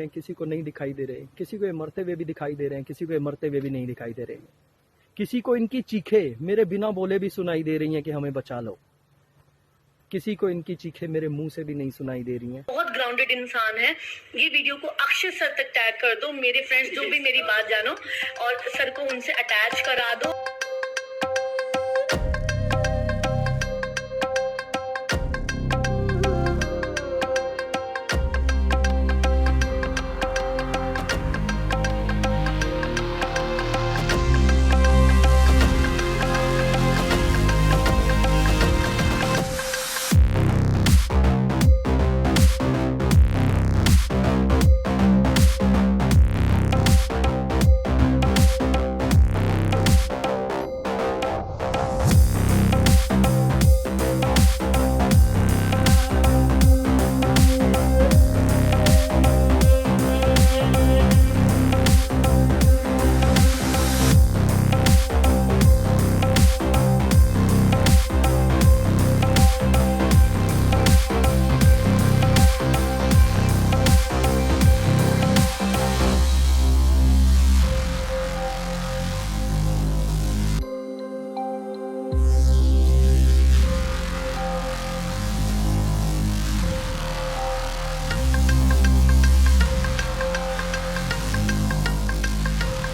हैं, किसी को नहीं दिखाई दे रहे, किसी को ये मरते हुए भी दिखाई दे रहे हैं, किसी को ये मरते हुए भी नहीं दिखाई दे रहे, किसी को इनकी चीखें मेरे बिना बोले भी सुनाई दे रही हैं कि हमें बचा लो, किसी को इनकी चीखें मेरे मुंह से भी नहीं सुनाई दे रही हैं। बहुत ग्राउंडेड इंसान है। ये वीडियो को अक्षय सर तक टैग कर दो, मेरे फ्रेंड्स जो भी मेरी बात जानो, और सर को उनसे अटैच करा दो।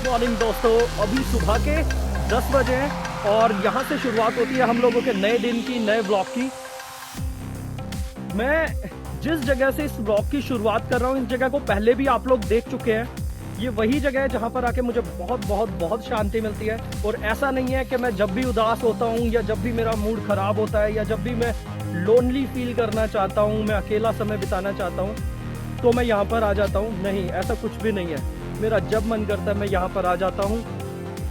मॉर्निंग दोस्तों, अभी सुबह के 10 बजे हैं और यहाँ से शुरुआत होती है हम लोगों के नए दिन की, नए ब्लॉग की। मैं जिस जगह से इस ब्लॉग की शुरुआत कर रहा हूँ, इस जगह को पहले भी आप लोग देख चुके हैं। ये वही जगह है जहाँ पर आके मुझे बहुत बहुत बहुत शांति मिलती है। और ऐसा नहीं है कि मैं जब भी उदास होता हूँ या जब भी मेरा मूड खराब होता है या जब भी मैं लोनली फील करना चाहता हूँ, मैं अकेला समय बिताना चाहता हूँ, तो मैं यहाँ पर आ जाता हूँ। नहीं, ऐसा कुछ भी नहीं है। मेरा जब मन करता है मैं यहाँ पर आ जाता हूँ।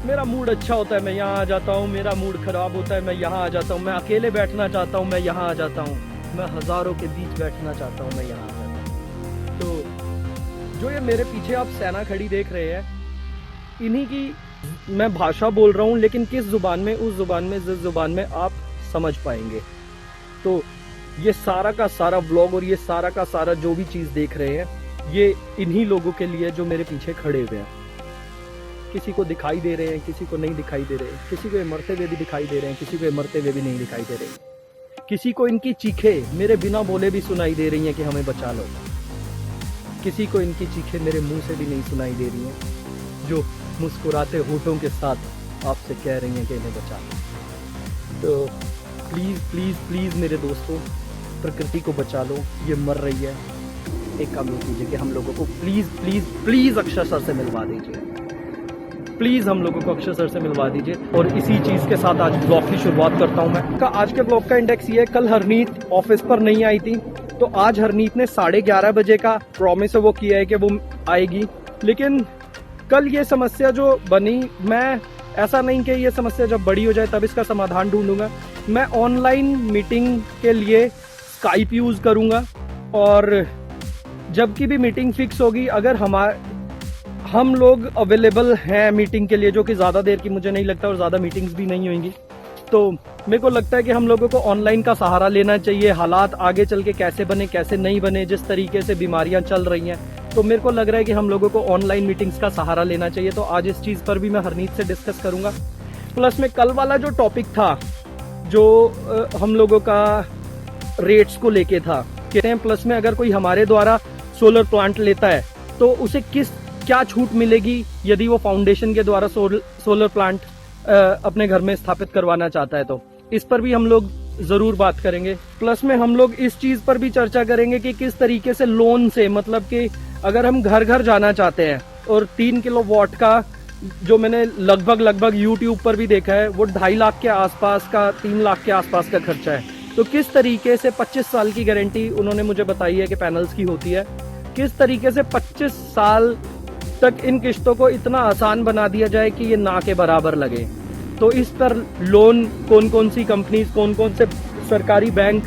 मेरा मूड अच्छा होता है मैं यहाँ आ जाता हूँ, मेरा मूड खराब होता है मैं यहाँ आ जाता हूँ, मैं अकेले बैठना चाहता हूँ मैं यहाँ आ जाता हूँ, मैं हज़ारों के बीच बैठना चाहता हूँ मैं यहाँ आ जाता हूँ। तो जो ये मेरे पीछे आप सेना खड़ी देख रहे हैं, इन्हीं की मैं भाषा बोल रहा हूँ, लेकिन किस ज़ुबान में, उस ज़ुबान में, जिस ज़ुबान में आप समझ पाएंगे। तो ये सारा का सारा व्लॉग और ये सारा का सारा जो भी चीज़ देख रहे हैं, ये इन्हीं लोगों के लिए जो मेरे पीछे खड़े हुए हैं। किसी को दिखाई दे रहे हैं, किसी को नहीं दिखाई दे रहे, किसी को ये मरते हुए भी दिखाई दे रहे हैं, किसी को ये मरते हुए भी नहीं दिखाई दे रहे, किसी को इनकी चीखें मेरे बिना बोले भी सुनाई दे रही हैं कि हमें बचा लो, किसी को इनकी चीखें मेरे मुंह से भी नहीं सुनाई दे रही हैं, जो मुस्कुराते होठों के साथ आपसे कह रही हैं कि इन्हें बचा लो। तो प्लीज़ प्लीज़ प्लीज़ मेरे दोस्तों, प्रकृति को बचा लो, ये मर रही है। एक काम कीजिए कि हम लोगों को please please please Akshay sir से मिलवा दीजिए, प्लीज़ हम लोगों को अक्षय सर से मिलवा दीजिए। और इसी चीज़ के साथ आज ब्लॉग की शुरुआत करता हूँ मैं। आज के ब्लॉग का इंडेक्स ये है, कल हरनीत ऑफिस पर नहीं आई थी, तो आज हरनीत ने 11:30 बजे का प्रॉमिस है वो किया है कि वो आएगी। लेकिन कल ये समस्या जो बनी, मैं ऐसा नहीं कि ये समस्या जब बड़ी हो जाए तब इसका समाधान ढूंढूंगा। मैं ऑनलाइन मीटिंग के लिए स्काइप यूज़ करूँगा, और जब की भी मीटिंग फिक्स होगी, अगर हम लोग अवेलेबल हैं मीटिंग के लिए, जो कि ज़्यादा देर की मुझे नहीं लगता और ज़्यादा मीटिंग्स भी नहीं होंगी, तो मेरे को लगता है कि हम लोगों को ऑनलाइन का सहारा लेना चाहिए। हालात आगे चल के कैसे बने कैसे नहीं बने, जिस तरीके से बीमारियां चल रही हैं, तो मेरे को लग रहा है कि हम लोगों को ऑनलाइन मीटिंग्स का सहारा लेना चाहिए। तो आज इस चीज़ पर भी मैं हरनीत से डिस्कस करूँगा। प्लस में कल वाला जो टॉपिक था, जो हम लोगों का रेट्स को लेके था, कहते हैं प्लस में अगर कोई हमारे द्वारा सोलर प्लांट लेता है तो उसे क्या छूट मिलेगी यदि वो फाउंडेशन के द्वारा सोलर प्लांट अपने घर में स्थापित करवाना चाहता है। तो इस पर भी हम लोग जरूर बात करेंगे। प्लस में हम लोग इस चीज पर भी चर्चा करेंगे कि किस तरीके से लोन से, मतलब कि अगर हम घर घर जाना चाहते हैं और 3 किलोवाट का, जो मैंने लगभग यूट्यूब पर भी देखा है, वो 2.5 लाख के आसपास का, 3 लाख के आसपास का खर्चा है। तो किस तरीके से 25 साल की गारंटी उन्होंने मुझे बताई है कि पैनल्स की होती है, किस तरीके से 25 साल तक इन किश्तों को इतना आसान बना दिया जाए कि ये ना के बराबर लगे। तो इस पर लोन कौन कौन सी कंपनीज, कौन कौन से सरकारी बैंक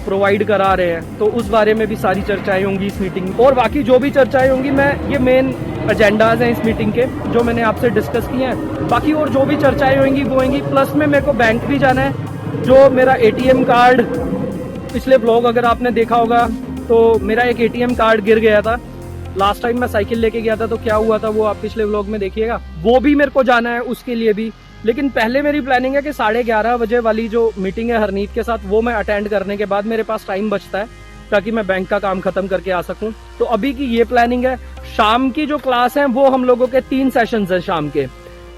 प्रोवाइड करा रहे हैं, तो उस बारे में भी सारी चर्चाएं होंगी इस मीटिंग में। और बाकी जो भी चर्चाएं होंगी, मैं ये मेन एजेंडाज हैं इस मीटिंग के जो मैंने आपसे डिस्कस किए हैं। बाकी और जो भी चर्चाएं होंगी वो होंगी। प्लस में मेरे को बैंक भी जाना है, जो मेरा ATM कार्ड, पिछले ब्लॉग अगर आपने देखा होगा तो मेरा एक ATM कार्ड गिर गया था, लास्ट टाइम मैं साइकिल लेके गया था तो क्या हुआ था वो आप पिछले व्लॉग में देखिएगा, वो भी मेरे को जाना है उसके लिए भी। लेकिन पहले मेरी प्लानिंग है कि 11:30 बजे वाली जो मीटिंग है हरनीत के साथ वो मैं अटेंड करने के बाद मेरे पास टाइम बचता है ताकि मैं बैंक का काम खत्म करके आ सकूं। तो अभी की ये प्लानिंग है। शाम की जो क्लास है वो हम लोगों के 3 सेशंस हैं शाम के।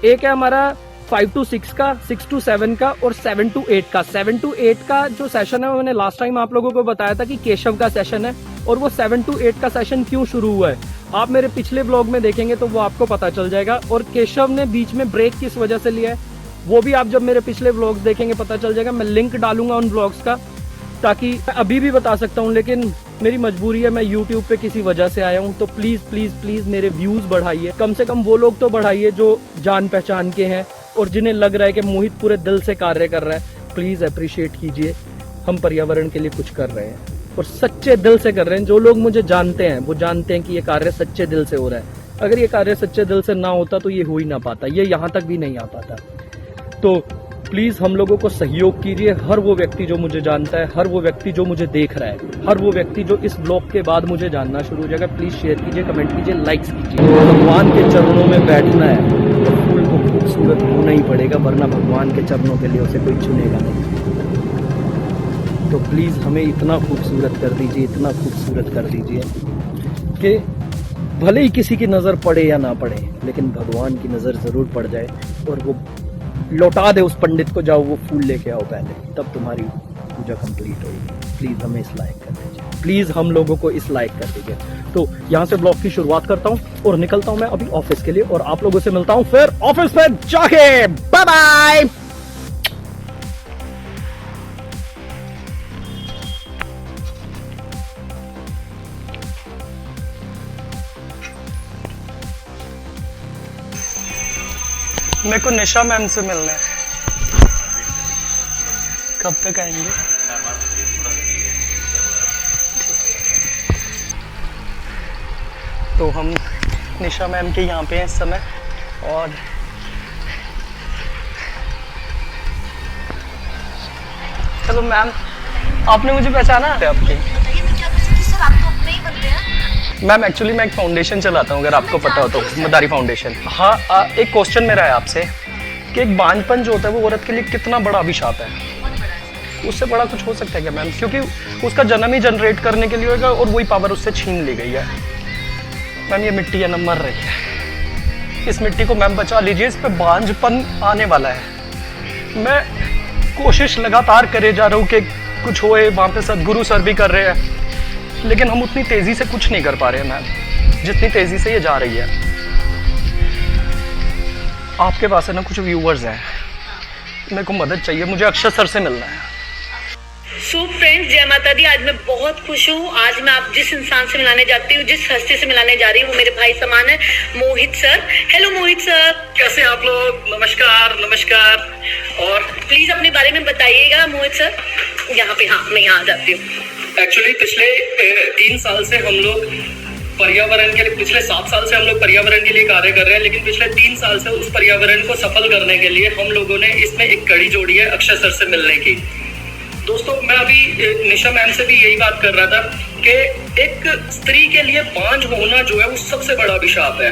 एक है हमारा 5 to 6 का, 6 to 7 का और 7 to 8 का। 7 to 8 का जो सेशन है मैंने लास्ट टाइम आप लोगों को बताया था कि केशव का सेशन है, और वो 7 to 8 का सेशन क्यों शुरू हुआ है आप मेरे पिछले ब्लॉग में देखेंगे तो वो आपको पता चल जाएगा। और केशव ने बीच में ब्रेक किस वजह से लिया है वो भी आप जब मेरे पिछले ब्लॉग्स देखेंगे पता चल जाएगा। मैं लिंक डालूंगा उन ब्लॉग्स का, ताकि मैं अभी भी बता सकता हूँ, लेकिन मेरी मजबूरी है, मैं YouTube पे किसी वजह से आया हूँ। तो प्लीज प्लीज प्लीज मेरे व्यूज बढ़ाइए, कम से कम वो लोग तो बढ़ाइए जो जान पहचान के हैं और जिन्हें लग रहा है कि मोहित पूरे दिल से कार्य कर रहा है। प्लीज अप्रिशिएट कीजिए, हम पर्यावरण के लिए कुछ कर रहे हैं और सच्चे दिल से कर रहे हैं। जो लोग मुझे जानते हैं वो जानते हैं कि ये कार्य सच्चे दिल से हो रहा है। अगर ये कार्य सच्चे दिल से ना होता तो ये हो ही ना पाता, ये यहाँ तक भी नहीं आ पाता। तो प्लीज हम लोगों को सहयोग कीजिए। हर वो व्यक्ति जो मुझे जानता है, हर वो व्यक्ति जो मुझे देख रहा है, हर वो व्यक्ति जो इस ब्लॉग के बाद मुझे जानना शुरू हो जाएगा, प्लीज शेयर कीजिए, कमेंट कीजिए, लाइक्स कीजिए। भगवान के चरणों में बैठना है तो फूल को खूबसूरत होना ही पड़ेगा, वरना भगवान के चरणों के लिए उसे कोई चुनेगा नहीं। तो प्लीज हमें इतना खूबसूरत कर दीजिए, इतना खूबसूरत कर दीजिए कि भले ही किसी की नजर पड़े या ना पड़े, लेकिन भगवान की नजर जरूर पड़ जाए और वो लौटा दे उस पंडित को, जाओ वो फूल लेके आओ पहले, तब तुम्हारी पूजा कंप्लीट होगी। प्लीज हमें इस लायक कर दीजिए, प्लीज हम लोगों को इस लायक कर दीजिए। तो यहाँ से ब्लॉग की शुरुआत करता हूँ और निकलता हूँ मैं अभी ऑफिस के लिए, और आप लोगों से मिलता हूँ फिर ऑफिस में जाके। Bye bye. मेरे को निशा मैम से मिलना है, कब तक आएंगे? तो हम निशा मैम के यहाँ पे हैं इस समय, और चलो मैम, आपने मुझे पहचाना है आपकी? मैम एक्चुअली मैं एक फाउंडेशन चलाता हूँ, अगर आपको पता हो तो, मदारी फाउंडेशन। हाँ, एक क्वेश्चन मेरा है आपसे कि एक बांझपन जो होता है वो औरत के लिए कितना बड़ा अभिशाप है? उससे बड़ा कुछ हो सकता है क्या मैम? क्योंकि उसका जन्म ही जनरेट करने के लिए होगा और वही पावर उससे छीन ली गई है। मैम ये मिट्टी है ना, मर रही है, इस मिट्टी को मैम बचा लीजिए, इस पर बांझपन आने वाला है। मैं कोशिश लगातार करे जा रहा हूँ कि कुछ होए, वहाँ पे सदगुरु सर भी कर रहे हैं, लेकिन हम उतनी तेजी से कुछ नहीं कर पा रहे हैं मैम, जितनी तेजी से ये जा रही है। आपके पास है ना कुछ व्यूअर्स हैं, मेरे को मदद चाहिए, मुझे अक्षय सर से मिलना है। सो फ्रेंड्स, जय माता दी। आज मैं बहुत खुश हूँ। आज मैं आप जिस इंसान से मिलाने जाती हूँ, जिस हस्ती से मिलाने जा रही हूँ, वो मेरे भाई समान है, मोहित सर। हेलो मोहित सर, कैसे आप लोग? नमस्कार नमस्कार। और प्लीज अपने बारे में बताइएगा मोहित सर। यहाँ पे, हाँ मैं यहाँ आ जाती हूँ। एक्चुअली पिछले 3 साल से हम लोग पर्यावरण के लिए, पिछले 7 साल से हम लोग पर्यावरण के लिए कार्य कर रहे हैं, लेकिन पिछले 3 साल से उस पर्यावरण को सफल करने के लिए हम लोगों ने इसमें एक कड़ी जोड़ी है अक्षय सर से मिलने की। दोस्तों, मैं अभी निशा मैम से भी यही बात कर रहा था कि एक स्त्री के लिए बांझ होना जो है वो सबसे बड़ा अभिशाप है।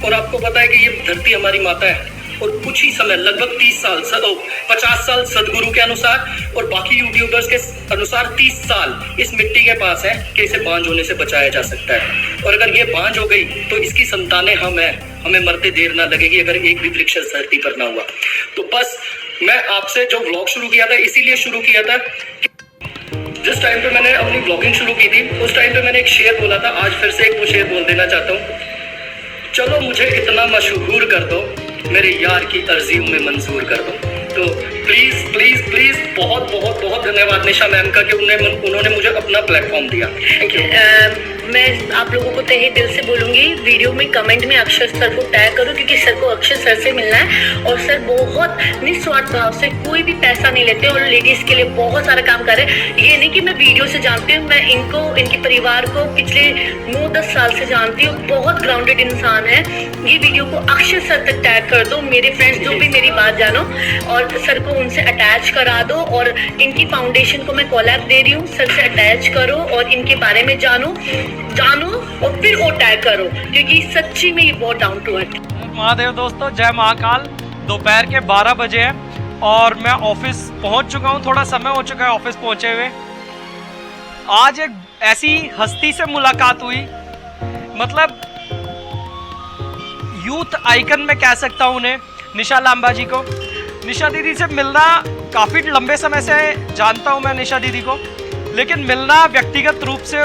और आपको पता है कि ये धरती हमारी माता है, और कुछ ही समय, लगभग 50 साल सदगुरु के अनुसार और बाकी यूट्यूबर्स के अनुसार 30 साल इस मिट्टी के पास है कि इसे बांझ होने से बचाया जा सकता है। और अगर ये बांझ हो गई तो इसकी संतानें हम हैं, हमें मरते देर ना लगेगी अगर एक भी वृक्ष धरती पर ना हुआ। तो बस मैं आपसे जो व्लॉग शुरू किया था, इसीलिए शुरू किया था, जिस टाइम पे मैंने अपनी ब्लॉगिंग शुरू की थी उस टाइम पे मैंने एक शेर बोला था, आज फिर से एक वो शेर बोल देना चाहता हूँ। चलो मुझे इतना मशहूर कर दो, मेरे यार की अर्जियों में मंजूर कर दो। तो प्लीज प्लीज प्लीज बहुत बहुत बहुत धन्यवाद निशा मैम का कि उन्होंने मुझे अपना प्लेटफॉर्म दिया। Thank you. मैं आप लोगों को तहे दिल से बोलूंगी, वीडियो में कमेंट में अक्षर सर को टैग करो, क्योंकि सर को अक्षर सर से मिलना है। और सर बहुत निस्वार्थ भाव से, कोई भी पैसा नहीं लेते और लेडीज के लिए बहुत सारा काम कर रहे हैं। ये नहीं कि मैं वीडियो से जानती हूँ, मैं इनको, इनके परिवार को पिछले 9-10 साल से जानती हूँ। बहुत ग्राउंडेड इंसान है। ये वीडियो को अक्षर सर तक टैग कर दो, मेरे फ्रेंड्स जो भी मेरी बात जानो, और सर को उनसे अटैच करा दो। और इनकी फाउंडेशन को मैं कोलैब दे रही हूँ, सर से अटैच करो और इनके बारे में जानो। जानो और फिर वो टैग करो, क्योंकि सच्ची में ये बहुत डाउन टू अर्थ। महादेव दोस्तों, जय महाकाल। दोपहर के 12 बजे हैं और मैं ऑफिस पहुंच चुका हूं। थोड़ा समय हो चुका है ऑफिस पहुंचे हुए। आज एक ऐसी हस्ती से मुलाकात हुई, मतलब यूथ आइकन में कह सकता हूं उन्हें, निशा लांबा जी को। निशा दीदी से मिलना, काफ़ी लंबे समय से जानता हूं मैं निशा दीदी को, लेकिन मिलना व्यक्तिगत रूप से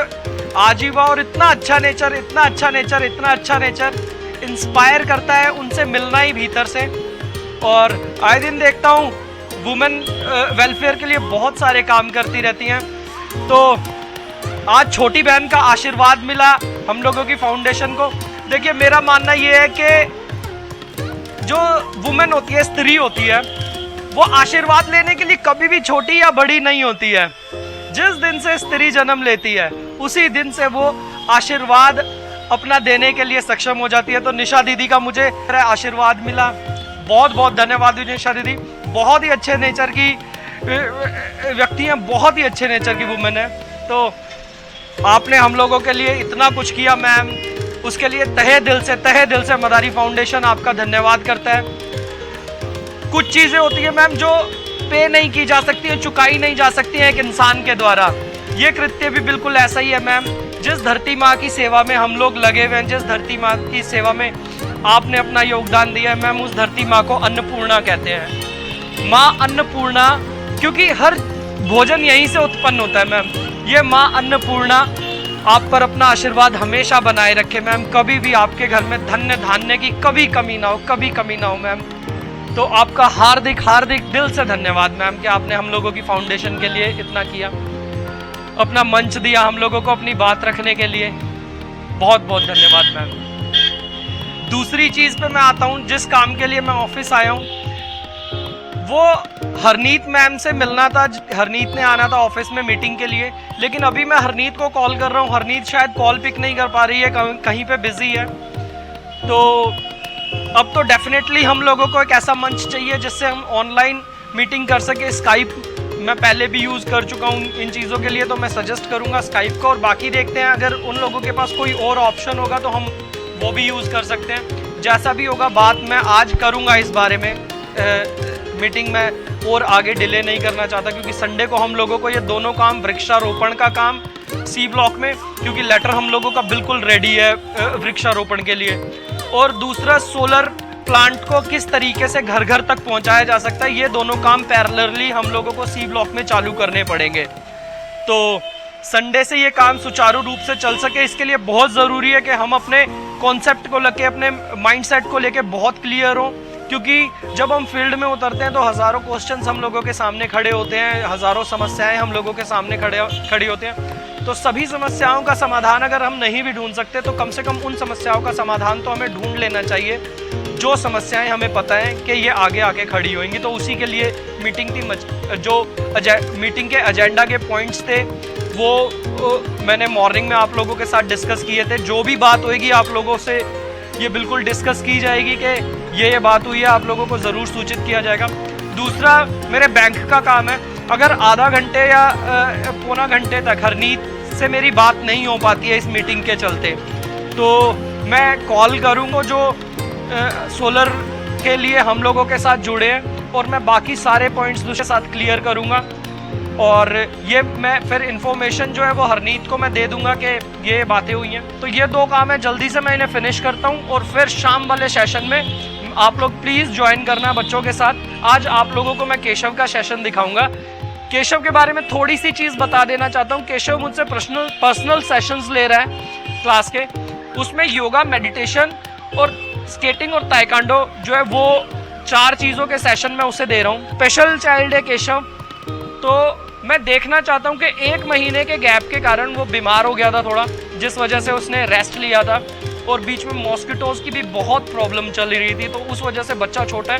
आज ही हुआ। और इतना अच्छा नेचर, इतना अच्छा नेचर, इतना अच्छा नेचर इंस्पायर करता है उनसे मिलना ही भीतर से। और आए दिन देखता हूँ वुमेन वेलफेयर के लिए बहुत सारे काम करती रहती हैं। तो आज छोटी बहन का आशीर्वाद मिला हम लोगों की फाउंडेशन को। देखिए, मेरा मानना ये है कि जो वुमेन होती है, स्त्री होती है, वो आशीर्वाद लेने के लिए कभी भी छोटी या बड़ी नहीं होती है। जिस दिन से स्त्री जन्म लेती है उसी दिन से वो आशीर्वाद अपना देने के लिए सक्षम हो जाती है। तो निशा दीदी का मुझे आशीर्वाद मिला, बहुत बहुत धन्यवाद निशा दीदी। बहुत ही अच्छे नेचर की व्यक्ति हैं, बहुत ही अच्छे नेचर की वुमेन है। तो आपने हम लोगों के लिए इतना कुछ किया मैम, उसके लिए तहे दिल से मदारी फाउंडेशन आपका धन्यवाद करता है। कुछ चीज़ें होती है मैम जो पे नहीं की जा सकती है, चुकाई नहीं जा सकती है एक इंसान के द्वारा। ये कृत्य भी बिल्कुल ऐसा ही है मैम। जिस धरती माँ की सेवा में हम लोग लगे हुए हैं, जिस धरती माँ की सेवा में आपने अपना योगदान दिया है मैम, उस धरती माँ को अन्नपूर्णा कहते हैं। माँ अन्नपूर्णा, क्योंकि हर भोजन यहीं से उत्पन्न होता है मैम। ये माँ अन्नपूर्णा आप पर अपना आशीर्वाद हमेशा बनाए रखे मैम। कभी भी आपके घर में धन्य धान्य की कभी कमी ना हो, कभी कमी ना हो मैम। तो आपका हार्दिक हार्दिक दिल से धन्यवाद मैम कि आपने हम लोगों की फाउंडेशन के लिए इतना किया, अपना मंच दिया हम लोगों को अपनी बात रखने के लिए। बहुत बहुत धन्यवाद मैम। दूसरी चीज़ पे मैं आता हूँ, जिस काम के लिए मैं ऑफिस आया हूँ वो हरनीत मैम से मिलना था। हरनीत ने आना था ऑफिस में मीटिंग के लिए, लेकिन अभी मैं हरनीत को कॉल कर रहा हूँ। हरनीत शायद कॉल पिक नहीं कर पा रही है, कहीं पे बिजी है। तो अब तो डेफिनेटली हम लोगों को एक ऐसा मंच चाहिए जिससे हम ऑनलाइन मीटिंग कर सके। स्काइप मैं पहले भी यूज़ कर चुका हूँ इन चीज़ों के लिए, तो मैं सजेस्ट करूँगा स्काइप को। और बाकी देखते हैं, अगर उन लोगों के पास कोई और ऑप्शन होगा तो हम वो भी यूज़ कर सकते हैं। जैसा भी होगा बात मैं आज करूँगा इस बारे में। मीटिंग में और आगे डिले नहीं करना चाहता, क्योंकि संडे को हम लोगों को ये दोनों काम, वृक्षारोपण का काम सी ब्लॉक में, क्योंकि लेटर हम लोगों का बिल्कुल रेडी है वृक्षारोपण के लिए, और दूसरा सोलर प्लांट को किस तरीके से घर घर तक पहुंचाया जा सकता है, ये दोनों काम पैरेलली हम लोगों को सी ब्लॉक में चालू करने पड़ेंगे। तो संडे से ये काम सुचारू रूप से चल सके, इसके लिए बहुत ज़रूरी है कि हम अपने कॉन्सेप्ट को लेके, अपने माइंडसेट को लेके बहुत क्लियर हों। क्योंकि जब हम फील्ड में उतरते हैं तो हज़ारों क्वेश्चंस हम लोगों के सामने खड़े होते हैं, हज़ारों समस्याएं हम लोगों के सामने खड़ी होती हैं। तो सभी समस्याओं का समाधान अगर हम नहीं भी ढूंढ सकते तो कम से कम उन समस्याओं का समाधान तो हमें ढूंढ लेना चाहिए जो समस्याएं हमें पता है कि ये आगे आके खड़ी होंगी। तो उसी के लिए मीटिंग थी। जो मीटिंग के एजेंडा के पॉइंट्स थे वो मैंने मॉर्निंग में आप लोगों के साथ डिस्कस किए थे। जो भी बात होगी आप लोगों से ये बिल्कुल डिस्कस की जाएगी कि ये बात हुई है, आप लोगों को ज़रूर सूचित किया जाएगा। दूसरा, मेरे बैंक का काम है। अगर आधा घंटे या पौना घंटे तक हरनीत से मेरी बात नहीं हो पाती है इस मीटिंग के चलते, तो मैं कॉल करूँगा जो सोलर के लिए हम लोगों के साथ जुड़े हैं, और मैं बाकी सारे पॉइंट्स दूसरे साथ क्लियर करूँगा। और ये मैं फिर इन्फॉर्मेशन जो है वो हरनीत को मैं दे दूंगा कि ये बातें हुई हैं। तो ये दो काम है, जल्दी से मैं इन्हें फिनिश करता हूँ और फिर शाम वाले सेशन में आप लोग प्लीज़ ज्वाइन करना बच्चों के साथ। आज आप लोगों को मैं केशव का सेशन दिखाऊंगा। केशव के बारे में थोड़ी सी चीज़ बता देना चाहता हूँ। केशव मुझसे पर्सनल सेशंस ले रहा है क्लास के, उसमें योगा, मेडिटेशन और स्केटिंग और ताइक्वांडो जो है वो 4 चीज़ों के सेशन मैं उसे दे रहा हूँ। स्पेशल चाइल्ड है केशव, तो मैं देखना चाहता हूँ कि 1 महीने के गैप के कारण वो बीमार हो गया था थोड़ा, जिस वजह से उसने रेस्ट लिया था, और बीच में मॉस्किटोज़ की भी बहुत प्रॉब्लम चल रही थी। तो उस वजह से, बच्चा छोटा है,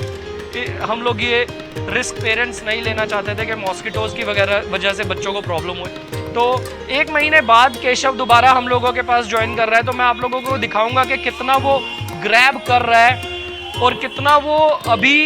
कि हम लोग ये रिस्क पेरेंट्स नहीं लेना चाहते थे कि मॉस्किटोज़ की वजह से बच्चों को प्रॉब्लम हुई। तो 1 महीने बाद केशव दोबारा हम लोगों के पास ज्वाइन कर रहा है। तो मैं आप लोगों को दिखाऊंगा कि कितना वो ग्रैब कर रहा है और कितना वो अभी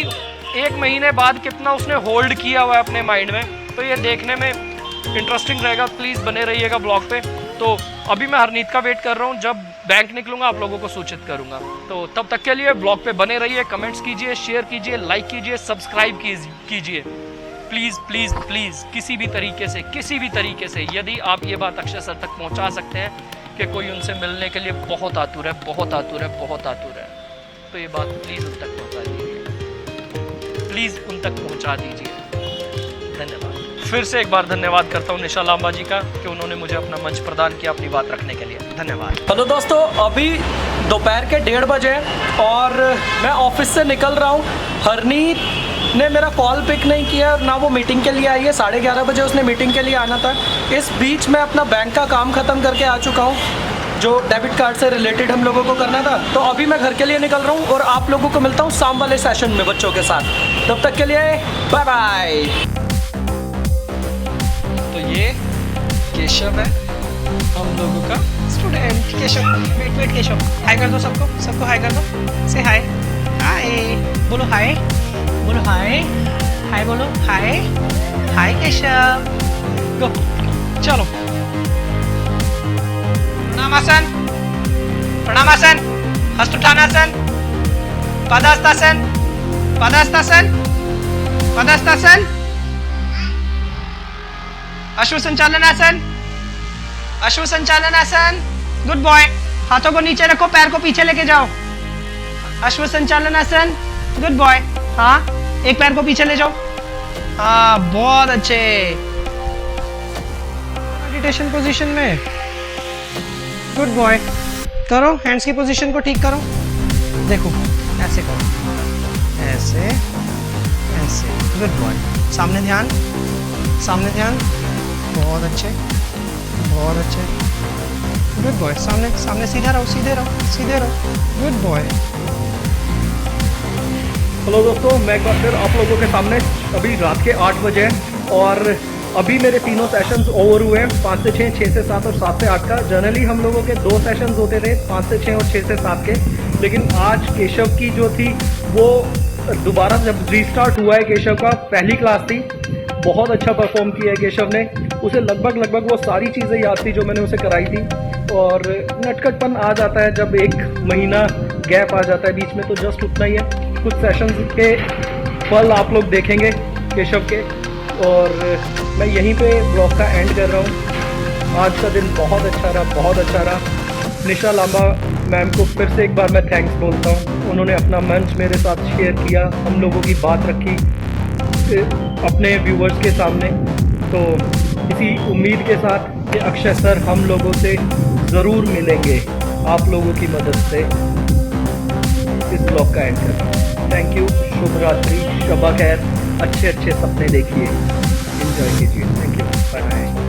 1 महीने बाद कितना उसने होल्ड किया हुआ है अपने माइंड में। तो ये देखने में इंटरेस्टिंग रहेगा, प्लीज़ बने रहिएगा ब्लॉग पे। तो अभी मैं हरनीत का वेट कर रहा हूँ, जब बैंक निकलूंगा आप लोगों को सूचित करूंगा। तो तब तक के लिए ब्लॉग पे बने रहिए, कमेंट्स कीजिए, शेयर कीजिए, लाइक कीजिए, सब्सक्राइब कीजिए प्लीज़ प्लीज़ प्लीज़। किसी भी तरीके से यदि आप ये बात अक्षय सर तक पहुँचा सकते हैं कि कोई उनसे मिलने के लिए बहुत आतुर है, तो ये बात प्लीज़ उन तक पहुँचा दीजिए, प्लीज़ उन तक पहुँचा दीजिए। धन्यवाद। फिर से एक बार धन्यवाद करता हूँ निशा लांबा जी का कि उन्होंने मुझे अपना मंच प्रदान किया अपनी बात रखने के लिए। धन्यवाद। हेलो दोस्तों, अभी दोपहर के 1:30 बजे और मैं ऑफिस से निकल रहा हूँ। हरनीत ने मेरा कॉल पिक नहीं किया, ना वो मीटिंग के लिए आई है। 11:30 बजे उसने मीटिंग के लिए आना था। इस बीच मैं अपना बैंक का काम ख़त्म करके आ चुका हूँ, जो डेबिट कार्ड से रिलेटेड हम लोगों को करना था। तो अभी मैं घर के लिए निकल रहा हूँ और आप लोगों को मिलता हूँ शाम वाले सेशन में बच्चों के साथ। तब तक के लिए बाय बाय। तो ये केशव है, हम लोगों का स्टूडेंट केशव। वेट केशव, हाय कर दो सबको हाय कर दो। से हाय बोलो, हाय बोलो, हाय बोलो, हाय केशव। गो चलो। प्रणामासन, हस्त उठानासन, पदहस्तासन, अश्व संचालनासन। Good boy. हाथों को नीचे रखो, पैर को पीछे लेके जाओ। अश्व संचालनासन, गुड बॉय। हाँ, एक पैर को पीछे ले जाओ। हाँ, बहुत अच्छे। मेडिटेशन पोजीशन में, गुड बॉय। करो, हैंड्स की पोजीशन को ठीक करो। देखो, ऐसे करो, ऐसे, गुड बॉय। सामने ध्यान, बहुत अच्छे, गुड बॉय। सामने सीधे रहो, गुड बॉय। हेलो दोस्तों, मैं एक बार फिर आप लोगों के सामने। अभी रात के 8 बजे हैं और अभी मेरे तीनों सेशंस ओवर हुए हैं, 5 से 6, 6 से 7 और 7 से 8 का। जनरली हम लोगों के 2 सेशंस होते थे, 5 से 6 और 6 से 7 के। लेकिन आज केशव की जो थी वो दोबारा जब रीस्टार्ट हुआ है, केशव का पहली क्लास थी। बहुत अच्छा परफॉर्म किया है केशव ने। उसे लगभग वो सारी चीज़ें याद थी जो मैंने उसे कराई थी। और नटखटपन आ जाता है जब 1 महीना गैप आ जाता है बीच में, तो जस्ट उतना ही है। कुछ सेशंस के पल आप लोग देखेंगे केशव के। और मैं यहीं पे ब्लॉग का एंड कर रहा हूँ। आज का दिन बहुत अच्छा रहा। निशा लांबा मैम को फिर से एक बार मैं थैंक्स बोलता हूँ। उन्होंने अपना मंच मेरे साथ शेयर किया, हम लोगों की बात रखी अपने व्यूवर्स के सामने। तो इसी उम्मीद के साथ कि अक्षय सर हम लोगों से ज़रूर मिलेंगे आप लोगों की मदद से, इस ब्लॉग का एंड कर रहा हूँ। थैंक यू, शुभ रात्रि, शबा खैर, अच्छे सपने देखिए, एंजॉय कीजिए। Thank you, bye bye.